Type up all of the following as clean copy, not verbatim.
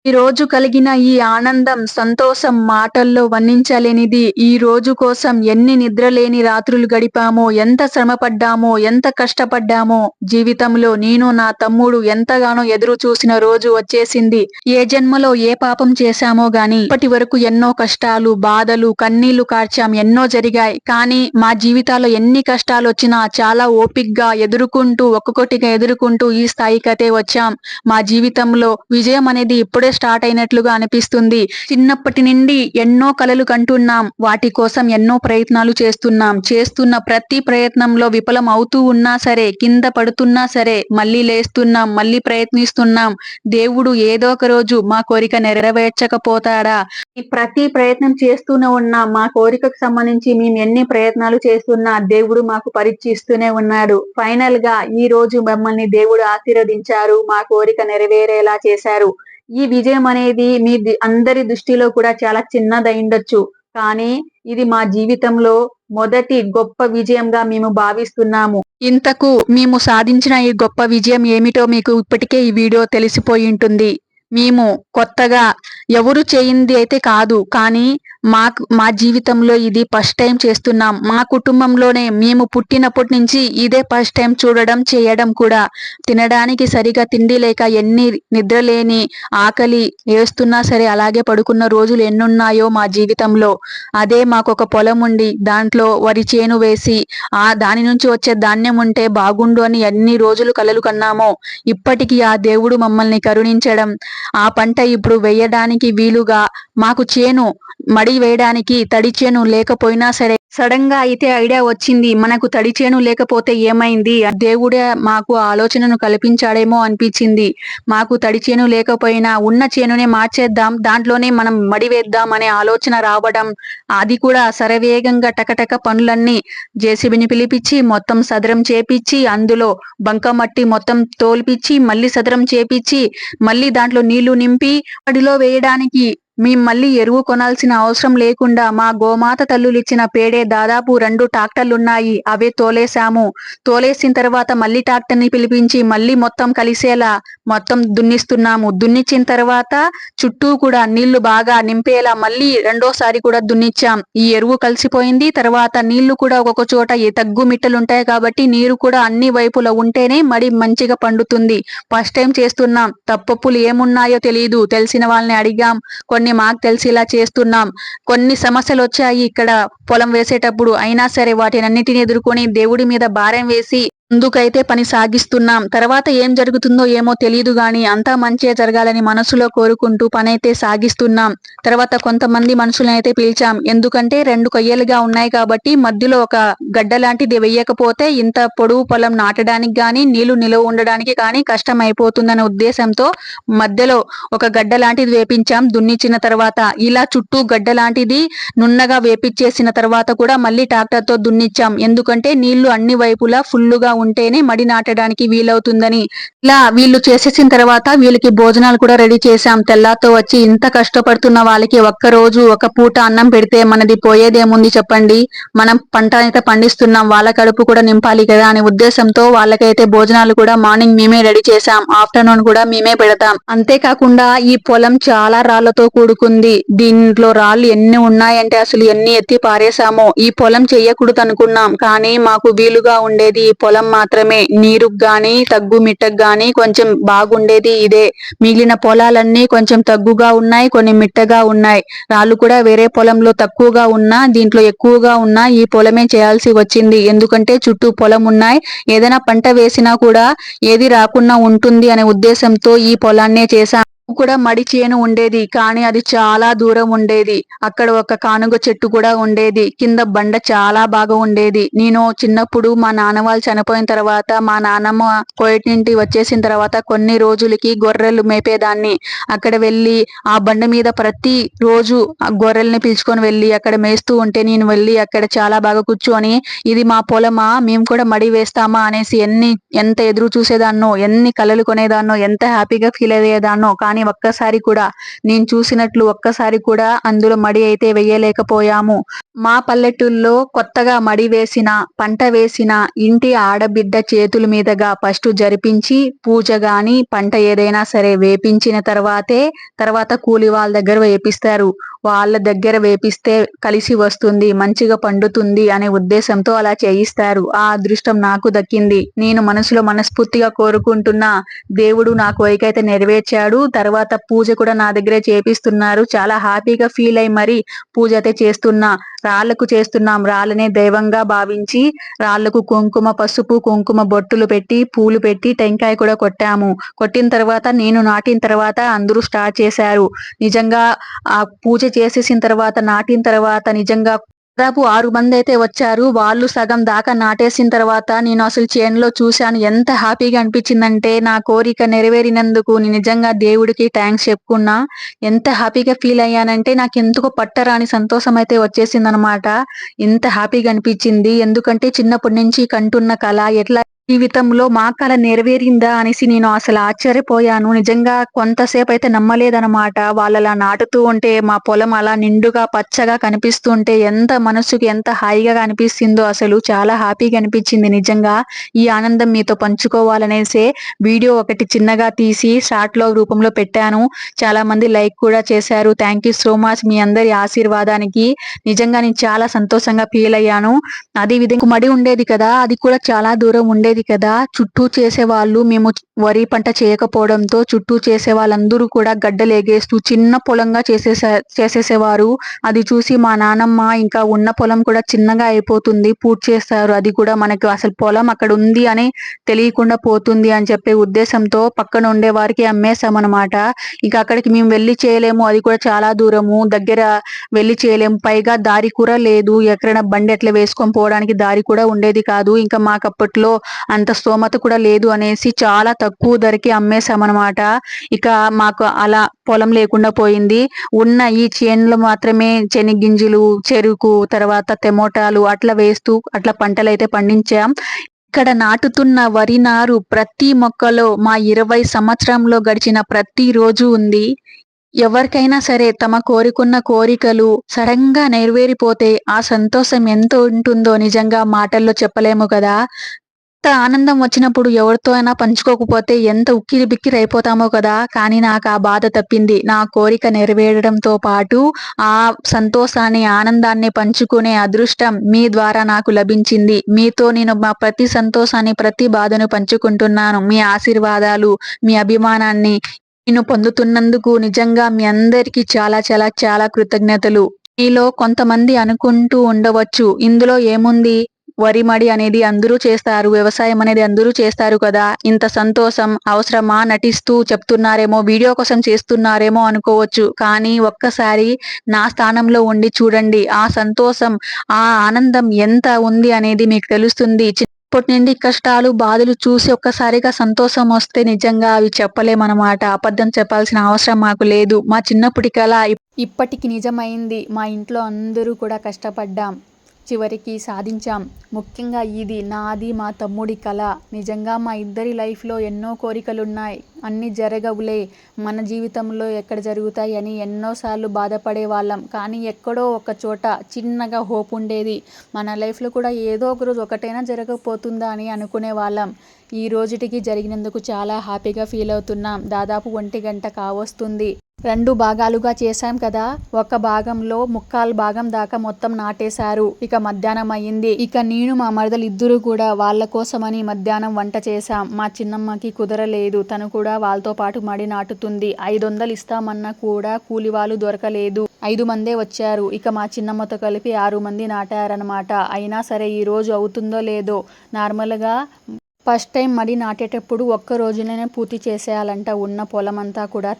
ఈ రోజు కలిగిన ఈ ఆనందం, సంతోషం మాటల్లో వర్ణించలేనిది. ఈ రోజు కోసం ఎన్ని నిద్రలేని రాత్రులు గడిపామో, ఎంత శ్రమపడ్డామో, ఎంత కష్టపడ్డామో. జీవితంలో నేను, నా తమ్ముడు ఎంతగానో ఎదురు చూసిన రోజు వచ్చేసింది. ఏ జన్మలో ఏ పాపం చేశామో గాని ఇప్పటి వరకు ఎన్నో కష్టాలు, బాధలు, కన్నీళ్లు కార్చాం. ఎన్నో జరిగాయి. కానీ మా జీవితాల్లో ఎన్ని కష్టాలొచ్చినా చాలా ఓపిగ్గా ఎదుర్కొంటూ, ఒక్కొక్కటిగా ఎదుర్కొంటూ ఈ స్థాయికైతే వచ్చాం. మా జీవితంలో విజయం అనేది ఇప్పుడే స్టార్ట్ అయినట్లుగా అనిపిస్తుంది. చిన్నప్పటి నుండి ఎన్నో కలలు కంటున్నాం. వాటి కోసం ఎన్నో ప్రయత్నాలు చేస్తున్నాం. చేస్తున్న ప్రతి ప్రయత్నంలో విఫలం అవుతూ ఉన్నా సరే, కింద పడుతున్నా సరే, మళ్ళీ లేస్తున్నాం, మళ్ళీ ప్రయత్నిస్తున్నాం. దేవుడు ఏదో ఒక రోజు మా కోరిక నెరవేర్చకపోతాడా? ఈ ప్రతి ప్రయత్నం చేస్తూనే ఉన్నాం. మా కోరికకు సంబంధించి మేము ఎన్ని ప్రయత్నాలు చేస్తున్నా దేవుడు మాకు పరీక్షిస్తూనే ఉన్నాడు. ఫైనల్ గా ఈ రోజు మమ్మల్ని దేవుడు ఆశీర్వదించారు. మా కోరిక నెరవేరేలా చేశారు. ఈ విజయం అనేది అందరి దృష్టిలో కూడా చాలా చిన్నదైండొచ్చు. కానీ ఇది మా జీవితంలో మొదటి గొప్ప విజయంగా మేము భావిస్తున్నాము. ఇంతకు మేము సాధించిన ఈ గొప్ప విజయం ఏమిటో మీకు ఇప్పటికే ఈ వీడియో తెలిసిపోయి ఉంటుంది. మేము కొత్తగా ఎవరు చేయింది అయితే కాదు, కానీ మా జీవితంలో ఇది ఫస్ట్ టైం చేస్తున్నాం. మా కుటుంబంలోనే మేము పుట్టినప్పటి నుంచి ఇదే ఫస్ట్ టైం చూడడం, చేయడం కూడా. తినడానికి సరిగా తిండి లేక ఎన్ని నిద్రలేని, ఆకలి వేస్తున్నా సరే అలాగే పడుకున్న రోజులు ఎన్నున్నాయో మా జీవితంలో. అదే మాకొక పొలం ఉండి దాంట్లో వరి చేను వేసి దాని నుంచి వచ్చే ధాన్యం ఉంటే బాగుండు అని ఎన్ని రోజులు కలలు కన్నామో. ఇప్పటికీ ఆ దేవుడు మమ్మల్ని కరుణించడం, ఆ పంట ఇప్పుడు వేయడానికి వీలుగా మాకు చేను మడి వేయడానికి తడి చేను లేకపోయినా సరే సడన్ గా అయితే ఐడియా వచ్చింది. మనకు తడి చేను లేకపోతే ఏమైంది? దేవుడే మాకు ఆలోచనను కల్పించాడేమో అనిపించింది. మాకు తడి చేను లేకపోయినా ఉన్న చేనునే మార్చేద్దాం, దాంట్లోనే మనం మడి వేద్దాం అనే ఆలోచన రావడం, అది కూడా శరవేగంగా టకటక పనులన్నీ జేసీబీని పిలిపించి మొత్తం సదరం చేపించి, అందులో బంకమట్టి మొత్తం తోల్పిచ్చి, మళ్ళీ సదరం చేపించి, మళ్ళీ దాంట్లో నీళ్లు నింపి మడిలో వేయడానికి మేము మళ్ళీ ఎరువు కొనాల్సిన అవసరం లేకుండా మా గోమాత తల్లులు ఇచ్చిన పేడే దాదాపు 2 ట్రాక్టర్లున్నాయి. అవే తోలేసాము. తోలేసిన తర్వాత మళ్ళీ ట్రాక్టర్ని పిలిపించి మళ్ళీ మొత్తం కలిసేలా మొత్తం దున్నిస్తున్నాము. దున్నిచ్చిన తర్వాత చుట్టూ కూడా నీళ్లు బాగా నింపేలా మళ్ళీ రెండోసారి కూడా దున్నిచ్చాం. ఈ ఎరువు కలిసిపోయింది. తర్వాత నీళ్లు కూడా ఒక్కొక్క చోట తగ్గు మిట్టలు ఉంటాయి కాబట్టి నీరు కూడా అన్ని వైపులా ఉంటేనే మడి మంచిగా పండుతుంది. ఫస్ట్ టైం చేస్తున్నాం. తప్పొప్పులు ఏమున్నాయో తెలియదు. తెలిసిన వాళ్ళని అడిగాం. కొన్ని మాకు తెలిసి ఇలా చేస్తున్నాం. కొన్ని సమస్యలు వచ్చాయి ఇక్కడ పొలం వేసేటప్పుడు. అయినా సరే వాటినన్నిటిని ఎదుర్కొని దేవుడి మీద భారం వేసి ముందుకైతే పని సాగిస్తున్నాం. తర్వాత ఏం జరుగుతుందో ఏమో తెలియదు గాని అంతా మంచే జరగాలని మనసులో కోరుకుంటూ పనైతే సాగిస్తున్నాం. తర్వాత కొంతమంది మనుషులనైతే పిలిచాం. ఎందుకంటే 2 కొయ్యలుగా ఉన్నాయి కాబట్టి మధ్యలో ఒక గడ్డ లాంటిది వెయ్యకపోతే ఇంత పొడవు పొలం నాటడానికి గాని నీళ్లు నిలవ ఉండడానికి కానీ కష్టం అయిపోతుందనే ఉద్దేశంతో మధ్యలో ఒక గడ్డ లాంటిది వేపించాం. దున్నిచ్చిన తర్వాత ఇలా చుట్టూ గడ్డ లాంటిది నున్నగా వేపించేసిన తర్వాత కూడా మళ్ళీ ట్రాక్టర్తో దున్నిచ్చాం. ఎందుకంటే నీళ్లు అన్ని వైపులా ఫుల్లుగా ఉంటేనే మడి నాటడానికి వీలవుతుందని. ఇలా వీళ్ళు చేసేసిన తర్వాత వీళ్ళకి భోజనాలు కూడా రెడీ చేశాం. తెల్లాతో వచ్చి ఇంత కష్టపడుతున్న వాళ్ళకి ఒక్కరోజు ఒక పూట అన్నం పెడితే మనది పోయేదేముంది చెప్పండి. మనం పంట అయితే పండిస్తున్నాం, వాళ్ళ కడుపు కూడా నింపాలి కదా అనే ఉద్దేశంతో వాళ్ళకైతే భోజనాలు కూడా మార్నింగ్ మేమే రెడీ చేశాం. ఆఫ్టర్నూన్ కూడా మేమే పెడతాం. అంతేకాకుండా ఈ పొలం చాలా రాళ్లతో కూడుకుంది. దీంట్లో రాళ్ళు ఎన్ని ఉన్నాయంటే అసలు ఎన్ని ఎత్తి పారేశామో. ఈ పొలం చెయ్యకూడదు అనుకున్నాం, కానీ మాకు వీలుగా ఉండేది ఈ పొలం మాత్రమే. నీరుకు గాని తగ్గు మిట్టకు గాని కొంచెం బాగుండేది ఇదే. మిగిలిన పొలాలన్నీ కొంచెం తగ్గుగా ఉన్నాయి, కొన్ని మిట్టగా ఉన్నాయి. రాళ్ళు కూడా వేరే పొలంలో తక్కువగా ఉన్నా దీంట్లో ఎక్కువగా ఉన్నా ఈ పొలమే చేయాల్సి వచ్చింది. ఎందుకంటే చుట్టూ పొలం ఉన్నాయి. ఏదైనా పంట వేసినా కూడా ఏది రాకుండా ఉంటుంది అనే ఉద్దేశంతో ఈ పొలాన్నే చేశాం. కూడా మడి చేను ఉండేది, కానీ అది చాలా దూరం ఉండేది. అక్కడ ఒక కానుగ చెట్టు కూడా ఉండేది. కింద బండ చాలా బాగా ఉండేది. నేను చిన్నప్పుడు మా నాన్న వాళ్ళు చనిపోయిన తర్వాత మా నాన్నమ్మ కోయటి నుండి వచ్చేసిన తర్వాత కొన్ని రోజులకి గొర్రెలు మేపేదాన్ని. అక్కడ వెళ్ళి ఆ బండ మీద ప్రతి రోజు ఆ గొర్రెల్ని పిలుచుకొని వెళ్ళి అక్కడ మేస్తూ ఉంటే నేను వెళ్ళి అక్కడ చాలా బాగా కూర్చొని ఇది మా పొలమా, మేము కూడా మడి వేస్తామా అనేసి ఎంత ఎదురు చూసేదాన్నో, ఎన్ని కలలు కొనేదాన్నో, ఎంత హ్యాపీగా ఫీల్ అయ్యేదాన్నో. కానీ కానీ ఒక్కసారి కూడా నేను చూసినట్లు ఒక్కసారి కూడా అందులో మడి అయితే వేయలేకపోయాము. మా పల్లెటూల్లో కొత్తగా మడి వేసిన, పంట వేసిన ఇంటి ఆడబిడ్డ చేతుల మీదుగా ఫస్ట్ జరిపించి పూజ గాని, పంట ఏదైనా సరే వేపించిన తర్వాత కూలి వాళ్ళ దగ్గర వేపిస్తారు. వాళ్ళ దగ్గర వేపిస్తే కలిసి వస్తుంది, మంచిగా పండుతుంది అనే ఉద్దేశంతో అలా చేయిస్తారు. ఆ అదృష్టం నాకు దక్కింది. నేను మనసులో మనస్ఫూర్తిగా కోరుకుంటున్నా. దేవుడు నా కోరికైతే నెరవేర్చాడు. తర్వాత పూజ కూడా నా దగ్గరే చేపిస్తున్నారు. చాలా హ్యాపీగా ఫీల్ అయ్యి మరి పూజ అయితే చేస్తున్నా. రాళ్లకు చేస్తున్నాం. రాళ్ళనే దైవంగా భావించి రాళ్లకు కుంకుమ, పసుపు, కుంకుమ బొట్టులు పెట్టి, పూలు పెట్టి, టెంకాయ కూడా కొట్టాము. కొట్టిన తర్వాత నేను నాటిన తర్వాత అందరూ స్టార్ట్ చేశారు. నిజంగా ఆ పూజ చేసేసిన తర్వాత, నాటిన తర్వాత నిజంగా దాదాపు 6 మంది అయితే వచ్చారు. వాళ్ళు సగం దాకా నాటేసిన తర్వాత నేను అసలు చేనులో చూశాను. ఎంత హ్యాపీగా అనిపించిందంటే నా కోరిక నెరవేరినందుకు నేను నిజంగా దేవుడికి థ్యాంక్స్ చెప్పుకున్నా. ఎంత హ్యాపీగా ఫీల్ అయ్యానంటే నాకెందుకో పట్టరాని సంతోషం అయితే వచ్చేసిందనమాట. ఎంత హ్యాపీగా అనిపించింది. ఎందుకంటే చిన్నప్పటి నుంచి కంటున్న కల ఎట్లా జీవితంలో మా కల నెరవేరిందా అనేసి నేను అసలు ఆశ్చర్యపోయాను. నిజంగా కొంతసేపు అయితే నమ్మలేదనమాట. వాళ్ళలా నాటుతూ ఉంటే మా పొలం అలా నిండుగా పచ్చగా కనిపిస్తుంటే ఎంత మనసుకి ఎంత హాయిగా అనిపిస్తుందో అసలు చాలా హ్యాపీగా అనిపించింది నిజంగా. ఈ ఆనందం మీతో పంచుకోవాలనేసే వీడియో ఒకటి చిన్నగా తీసి షార్ట్ లో రూపంలో పెట్టాను. చాలా మంది లైక్ కూడా చేశారు. థ్యాంక్ యూ సో మచ్ మీ అందరి ఆశీర్వాదానికి. నిజంగా నేను చాలా సంతోషంగా ఫీల్ అయ్యాను. అదే విధంగా మడి ఉండేది కదా, అది కూడా చాలా దూరం ఉండేది కదా. చుట్టూ చేసేవాళ్ళు మేము వరి పంట చేయకపోవడంతో చుట్టూ చేసే వాళ్ళందరూ కూడా గడ్డలేగేస్తూ చిన్న పొలంగా చేసేసేవారు. అది చూసి మా నానమ్మ ఇంకా ఉన్న పొలం కూడా చిన్నగా అయిపోతుంది, పూర్తి చేస్తారు. అది కూడా మనకు అసలు పొలం అక్కడ ఉంది అని తెలియకుండా పోతుంది అని చెప్పే ఉద్దేశంతో పక్కన ఉండే వారికి అమ్మేశామన్నమాట. ఇంకా అక్కడికి మేము వెళ్ళి చేయలేము, అది కూడా చాలా దూరము, దగ్గర వెళ్ళి చేయలేము. పైగా దారి కూడా లేదు, ఎక్కడైనా బండి ఎట్లా వేసుకొని పోవడానికి దారి కూడా ఉండేది కాదు. ఇంకా మాకు అప్పట్లో అంత స్తోమత కూడా లేదు అనేసి చాలా తక్కువ ధరకి అమ్మేశామన్నమాట. ఇక మాకు అలా పొలం లేకుండా పోయింది. ఉన్న ఈ చేనులో మాత్రమే శనగ్గింజలు, చెరుకు, తర్వాత టమోటాలు అట్లా వేస్తూ అట్లా పంటలు అయితే పండించాం. ఇక్కడ నాటుతున్న వరి నారు ప్రతి మొక్కలో మా 20 సంవత్సరంలో గడిచిన ప్రతి రోజు ఉంది. ఎవరికైనా సరే తమ కోరుకున్న కోరికలు సడన్ గా నెరవేరిపోతే ఆ సంతోషం ఎంత ఉంటుందో నిజంగా మాటల్లో చెప్పలేము కదా. ఎంత ఆనందం వచ్చినప్పుడు ఎవరితో అయినా పంచుకోకపోతే ఎంత ఉక్కిరి బిక్కిరి అయిపోతామో కదా. కానీ నాకు ఆ బాధ తప్పింది. నా కోరిక నెరవేరడంతో పాటు ఆ సంతోషాన్ని, ఆనందాన్ని పంచుకునే అదృష్టం మీ ద్వారా నాకు లభించింది. మీతో నేను మా ప్రతి సంతోషాన్ని, ప్రతి బాధను పంచుకుంటున్నాను. మీ ఆశీర్వాదాలు, మీ అభిమానాన్ని నేను పొందుతున్నందుకు నిజంగా మీ అందరికీ చాలా చాలా చాలా కృతజ్ఞతలు. మీలో కొంతమంది అనుకుంటూ ఉండవచ్చు, ఇందులో ఏముంది, వరి మడి అనేది అందరూ చేస్తారు, వ్యవసాయం అనేది అందరూ చేస్తారు కదా, ఇంత సంతోషం అవసరమా, నటిస్తూ చెప్తున్నారేమో, వీడియో కోసం చేస్తున్నారేమో అనుకోవచ్చు. కానీ ఒక్కసారి నా స్థానంలో ఉండి చూడండి, ఆ సంతోషం, ఆ ఆనందం ఎంత ఉంది అనేది మీకు తెలుస్తుంది. ఇప్పటి నుండి కష్టాలు, బాధలు చూసి ఒక్కసారిగా సంతోషం వస్తే నిజంగా అవి చెప్పలేమన్నమాట. అబద్ధం చెప్పాల్సిన అవసరం మాకు లేదు. మా చిన్నప్పటి కల ఇప్పటికి నిజమైంది. మా ఇంట్లో అందరూ కూడా కష్టపడ్డాం, చివరికి సాధించాం. ముఖ్యంగా ఇది నాది, మా తమ్ముడి కల. నిజంగా మా ఇద్దరి లైఫ్లో ఎన్నో కోరికలున్నాయి, అన్నీ జరగవులే, మన జీవితంలో ఎక్కడ జరుగుతాయి అని ఎన్నోసార్లు బాధపడే వాళ్ళం. కానీ ఎక్కడో ఒక చోట చిన్నగా హోప్ ఉండేది, మన లైఫ్లో కూడా ఏదో ఒక రోజు ఒకటైనా జరగకపోతుందా అని అనుకునే వాళ్ళం. ఈ రోజుటికి జరిగినందుకు చాలా హ్యాపీగా ఫీల్ అవుతున్నాం. దాదాపు 1 గంట కావస్తుంది. 2 భాగాలుగా చేశాం కదా. ఒక భాగంలో 3/4 భాగం దాకా మొత్తం నాటేశారు. ఇక మధ్యాహ్నం అయ్యింది. ఇక నేను మా మరదలు ఇద్దరు కూడా వాళ్ళ కోసమని మధ్యాహ్నం వంట చేశాం. మా చిన్నమ్మకి కుదరలేదు, తను కూడా వాళ్ళతో పాటు మడి నాటుతుంది. 500 ఇస్తామన్నా కూడా కూలి వాళ్ళు దొరకలేదు. 5 మందే వచ్చారు. ఇక మా చిన్నమ్మతో కలిపి 6 మంది నాటారనమాట. అయినా సరే ఈ రోజు అవుతుందో లేదో. నార్మల్గా ఫస్ట్ టైం మడి నాటేటప్పుడు ఒక్క రోజులోనే పూర్తి చేసేయాలంట ఉన్న పొలం అంతా కూడా.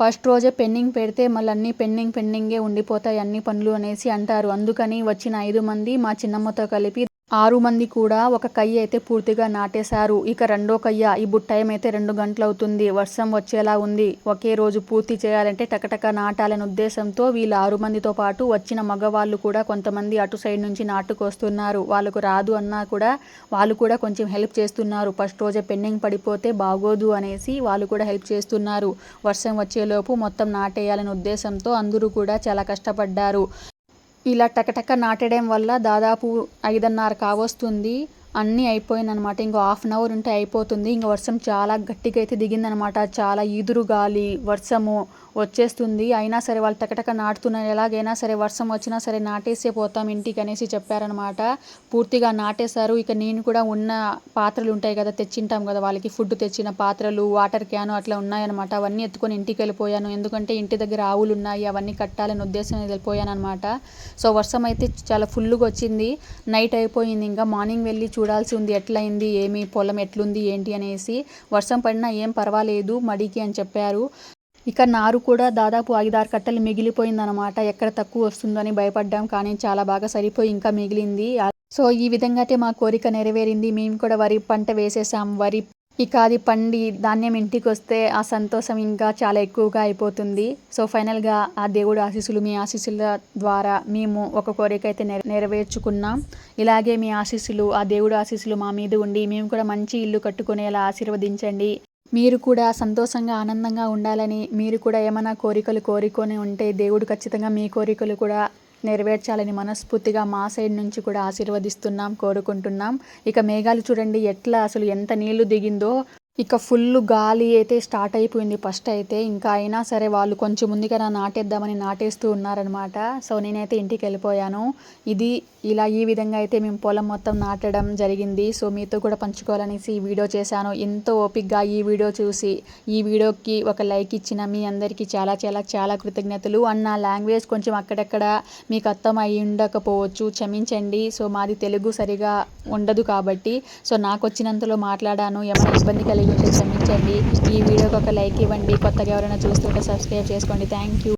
ఫస్ట్ రోజే పెండింగ్ పెడితే మళ్ళీ అన్ని పెండింగే ఉండిపోతాయి అన్ని పనులు అనేసి అంటారు. అందుకని వచ్చిన 5 మంది మా చిన్నమ్మతో కలిపి 6 మంది కూడా ఒక కయ్య అయితే పూర్తిగా నాటేశారు. ఇక రెండో కయ్య ఇప్పుడు టైం అయితే 2 గంటలవుతుంది. వర్షం వచ్చేలా ఉంది. ఒకే రోజు పూర్తి చేయాలంటే టకటక నాటాలనే ఉద్దేశంతో వీళ్ళు 6 మందితో పాటు వచ్చిన మగవాళ్ళు కూడా కొంతమంది అటు సైడ్ నుంచి నాటుకొస్తున్నారు. వాళ్ళకు రాదు అన్నా కూడా వాళ్ళు కూడా కొంచెం హెల్ప్ చేస్తున్నారు. ఫస్ట్ రోజే పెండింగ్ పడిపోతే బాగోదు అనేసి వాళ్ళు కూడా హెల్ప్ చేస్తున్నారు. వర్షం వచ్చేలోపు మొత్తం నాటేయాలనే ఉద్దేశంతో అందరూ కూడా చాలా కష్టపడ్డారు. ఇలా టకటక నాటడం వల్ల దాదాపు 5:30 కావస్తుంది. అన్నీ అయిపోయిందనమాట. ఇంకో హాఫ్ అన్ అవర్ ఉంటే అయిపోతుంది. ఇంక వర్షం చాలా గట్టిగా అయితే దిగిందనమాట. చాలా ఈదురు గాలి, వర్షము వచ్చేస్తుంది. అయినా సరే వాళ్ళు టకటక నాటుతున్నారు. ఎలాగైనా సరే వర్షం వచ్చినా సరే నాటేసే పోతాం ఇంటికి అనేసి చెప్పారనమాట. పూర్తిగా నాటేశారు. ఇక నేను కూడా ఉన్న పాత్రలు ఉంటాయి కదా, తెచ్చింటాం కదా వాళ్ళకి ఫుడ్ తెచ్చిన పాత్రలు, వాటర్ క్యాను అట్లా ఉన్నాయన్నమాట. అవన్నీ ఎత్తుకొని ఇంటికి వెళ్ళిపోయాను. ఎందుకంటే ఇంటి దగ్గర ఆవులు ఉన్నాయి, అవన్నీ కట్టాలని ఉద్దేశం వెళ్ళిపోయాను అనమాట. సో వర్షం అయితే చాలా ఫుల్గా వచ్చింది. నైట్ అయిపోయింది. ఇంకా మార్నింగ్ వెళ్ళి చూడాల్సి ఉంది ఎట్లయింది, ఏమి పొలం ఎట్లుంది ఏంటి అనేసి. వర్షం పడినా ఏం పర్వాలేదు మడికి అని చెప్పారు. ఇక నారు కూడా దాదాపు 5-6 కట్టలు మిగిలిపోయిందనమాట. ఎక్కడ తక్కువ వస్తుందో అని భయపడ్డాం, కానీ చాలా బాగా సరిపోయి ఇంకా మిగిలింది. సో ఈ విధంగా అయితే మా కోరిక నెరవేరింది. మేము కూడా వరి పంట వేసేసాం. వరి ఇక అది పండి ధాన్యం ఇంటికి వస్తే ఆ సంతోషం ఇంకా చాలా ఎక్కువగా అయిపోతుంది. సో ఫైనల్గా ఆ దేవుడు ఆశీస్సులు, మీ ఆశీస్సుల ద్వారా మేము ఒక కోరిక అయితే నెరవేర్చుకున్నాం. ఇలాగే మీ ఆశీస్సులు, ఆ దేవుడు ఆశీస్సులు మా మీద ఉండి మేము కూడా మంచి ఇల్లు కట్టుకునేలా ఆశీర్వదించండి. మీరు కూడా సంతోషంగా ఆనందంగా ఉండాలని, మీరు కూడా ఏమైనా కోరికలు కోరుకొని ఉంటే దేవుడు ఖచ్చితంగా మీ కోరికలు కూడా నెరవేర్చాలని మనస్ఫూర్తిగా మా సైడ్ నుంచి కూడా ఆశీర్వదిస్తున్నాం, కోరుకుంటున్నాం. ఇక మేఘాలు చూడండి ఎట్లా అసలు ఎంత నీళ్లు దిగిందో. ఇక ఫుల్ గాలి అయితే స్టార్ట్ అయిపోయింది ఫస్ట్ అయితే. ఇంకా అయినా సరే వాళ్ళు కొంచెం ముందుగా నాటేద్దామని నాటేస్తూ ఉన్నారనమాట. సో నేనైతే ఇంటికి వెళ్ళిపోయాను. ఇది ఈ విధంగా అయితే మేము పొలం మొత్తం నాటడం జరిగింది. సో మీతో కూడా పంచుకోవాలనేసి ఈ వీడియో చేశాను. ఎంతో ఓపికగా ఈ వీడియో చూసి ఈ వీడియోకి ఒక లైక్ ఇచ్చిన మీ అందరికీ చాలా చాలా చాలా కృతజ్ఞతలు. అండ్ నా లాంగ్వేజ్ కొంచెం అక్కడక్కడ మీకు అర్థం అయ్యి ఉండకపోవచ్చు, క్షమించండి. సో మాది తెలుగు సరిగా ఉండదు కాబట్టి సో నాకు వచ్చినంతలో మాట్లాడాను. ఏమైనా ఇబ్బంది కలిగి ఉంటే క్షమించండి. ఈ వీడియోకి ఒక లైక్ ఇవ్వండి. కొత్తగా ఎవరైనా చూస్తుంటే సబ్స్క్రైబ్ చేసుకోండి. Thank you.